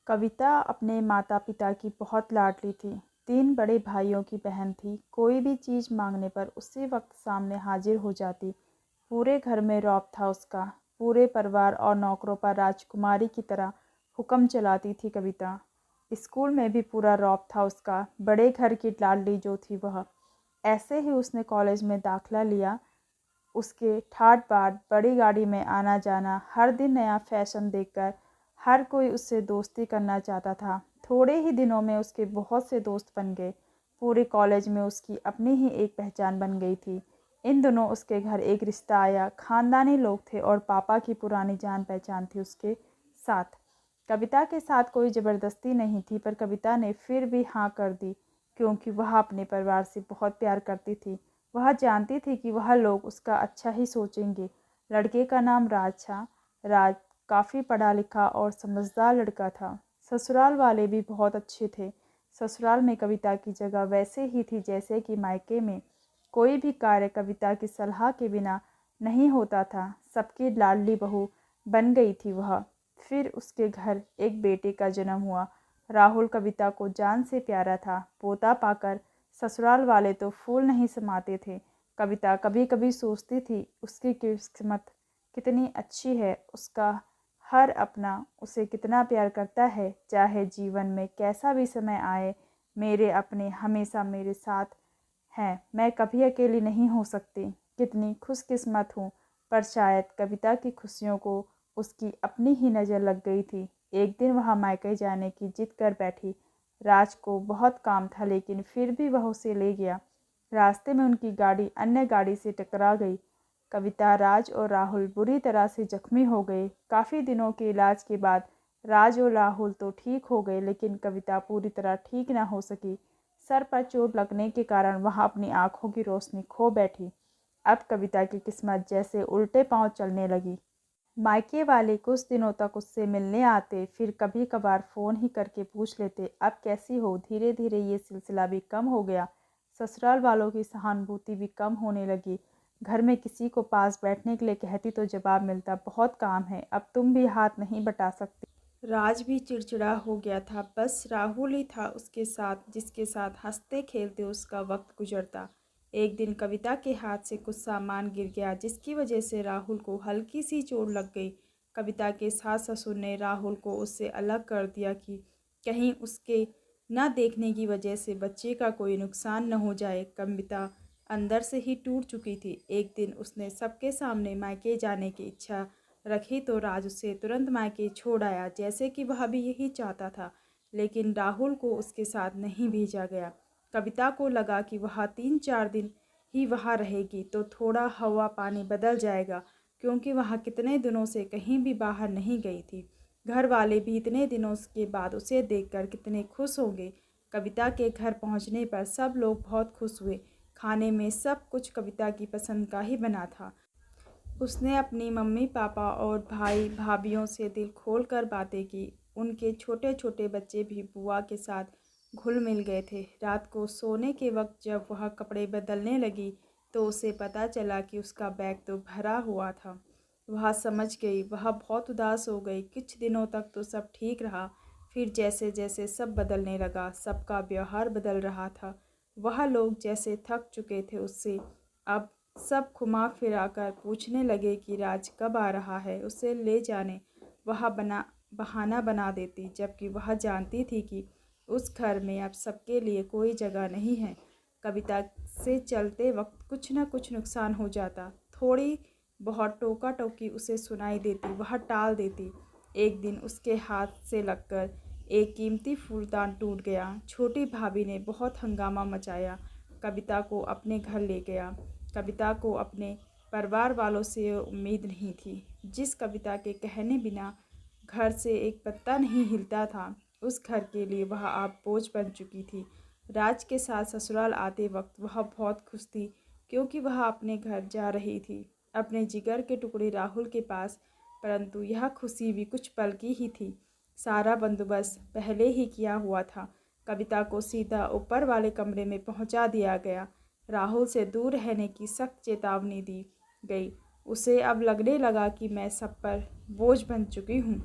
कविता अपने माता पिता की बहुत लाडली थी। 3 बड़े भाइयों की बहन थी। कोई भी चीज़ मांगने पर उसी वक्त सामने हाजिर हो जाती। पूरे घर में रौब था उसका। पूरे परिवार और नौकरों पर राजकुमारी की तरह हुक्म चलाती थी कविता। स्कूल में भी पूरा रौब था उसका। बड़े घर की लाडली जो थी वह। ऐसे ही उसने कॉलेज में दाखिला लिया। उसके ठाट बाट बड़ी गाड़ी में आना जाना, हर दिन नया फैशन देखकर हर कोई उससे दोस्ती करना चाहता था। थोड़े ही दिनों में उसके बहुत से दोस्त बन गए। पूरे कॉलेज में उसकी अपनी ही एक पहचान बन गई थी। इन दिनों उसके घर एक रिश्ता आया। खानदानी लोग थे और पापा की पुरानी जान पहचान थी उसके साथ। कविता के साथ कोई ज़बरदस्ती नहीं थी, पर कविता ने फिर भी हाँ कर दी, क्योंकि वह अपने परिवार से बहुत प्यार करती थी। वह जानती थी कि वह लोग उसका अच्छा ही सोचेंगे। लड़के का नाम राज था। राज काफ़ी पढ़ा लिखा और समझदार लड़का था। ससुराल वाले भी बहुत अच्छे थे। ससुराल में कविता की जगह वैसे ही थी जैसे कि मायके में। कोई भी कार्य कविता की सलाह के बिना नहीं होता था। सबकी लाडली बहू बन गई थी वह। फिर उसके घर एक बेटे का जन्म हुआ। राहुल कविता को जान से प्यारा था। पोता पाकर ससुराल वाले तो फूल नहीं समाते थे। कविता कभी कभी सोचती थी उसकी किस्मत कितनी अच्छी है। उसका हर अपना उसे कितना प्यार करता है। चाहे जीवन में कैसा भी समय आए, मेरे अपने हमेशा मेरे साथ हैं। मैं कभी अकेली नहीं हो सकती। कितनी खुशकिस्मत हूँ। पर शायद कविता की खुशियों को उसकी अपनी ही नज़र लग गई थी। एक दिन वह मायके जाने की जिद कर बैठी। राज को बहुत काम था, लेकिन फिर भी वह उसे ले गया। रास्ते में उनकी गाड़ी अन्य गाड़ी से टकरा गई। कविता, राज और राहुल बुरी तरह से जख्मी हो गए। काफ़ी दिनों के इलाज के बाद राज और राहुल तो ठीक हो गए, लेकिन कविता पूरी तरह ठीक न हो सकी। सर पर चोट लगने के कारण वह अपनी आंखों की रोशनी खो बैठी। अब कविता की किस्मत जैसे उल्टे पांव चलने लगी। मायके वाले कुछ दिनों तक उससे मिलने आते, फिर कभी कभार फ़ोन ही करके पूछ लेते, अब कैसी हो। धीरे धीरे ये सिलसिला भी कम हो गया। ससुराल वालों की सहानुभूति भी कम होने लगी। घर में किसी को पास बैठने के लिए कहती तो जवाब मिलता, बहुत काम है, अब तुम भी हाथ नहीं बटा सकती। राज भी चिड़चिड़ा हो गया था। बस राहुल ही था उसके साथ, जिसके साथ हंसते खेलते उसका वक्त गुजरता। एक दिन कविता के हाथ से कुछ सामान गिर गया, जिसकी वजह से राहुल को हल्की सी चोट लग गई। कविता के सास ससुर ने राहुल को उससे अलग कर दिया कि कहीं उसके न देखने की वजह से बच्चे का कोई नुकसान न हो जाए। कविता अंदर से ही टूट चुकी थी। एक दिन उसने सबके सामने मायके जाने की इच्छा रखी तो राज उसे तुरंत मायके छोड़ आया, जैसे कि वह भी यही चाहता था। लेकिन राहुल को उसके साथ नहीं भेजा गया। कविता को लगा कि वह 3-4 दिन ही वहाँ रहेगी तो थोड़ा हवा पानी बदल जाएगा, क्योंकि वह कितने दिनों से कहीं भी बाहर नहीं गई थी। घर वाले भी इतने दिनों के बाद उसे देखकर कितने खुश होंगे। कविता के घर पहुंचने पर सब लोग बहुत खुश हुए। खाने में सब कुछ कविता की पसंद का ही बना था। उसने अपनी मम्मी पापा और भाई भाभीयों से दिल खोल कर बातें की। उनके छोटे छोटे बच्चे भी बुआ के साथ घुल मिल गए थे। रात को सोने के वक्त जब वह कपड़े बदलने लगी तो उसे पता चला कि उसका बैग तो भरा हुआ था। वह समझ गई। वह बहुत उदास हो गई। कुछ दिनों तक तो सब ठीक रहा, फिर जैसे जैसे सब बदलने लगा, सबका व्यवहार बदल रहा था। वह लोग जैसे थक चुके थे उससे, अब सब घुमा फिरा कर पूछने लगे कि राज कब आ रहा है, उसे ले जाने। वह बहाना बना देती, जबकि वह जानती थी कि उस घर में अब सबके लिए कोई जगह नहीं है। कविता से चलते वक्त कुछ न कुछ नुकसान हो जाता। थोड़ी बहुत टोका टोकी उसे सुनाई देती, वह टाल देती। एक दिन उसके हाथ से लगकर एक कीमती फूलदान टूट गया। छोटी भाभी ने बहुत हंगामा मचाया। कविता को अपने घर ले गया। कविता को अपने परिवार वालों से उम्मीद नहीं थी। जिस कविता के कहने बिना घर से एक पत्ता नहीं हिलता था, उस घर के लिए वह आप बोझ बन चुकी थी। राज के साथ ससुराल आते वक्त वह बहुत खुश थी, क्योंकि वह अपने घर जा रही थी, अपने जिगर के टुकड़े राहुल के पास। परंतु यह खुशी भी कुछ पल की ही थी। सारा बंदोबस्त पहले ही किया हुआ था। कविता को सीधा ऊपर वाले कमरे में पहुंचा दिया गया। राहुल से दूर रहने की सख्त चेतावनी दी गई। उसे अब लगने लगा कि मैं सब पर बोझ बन चुकी हूँ।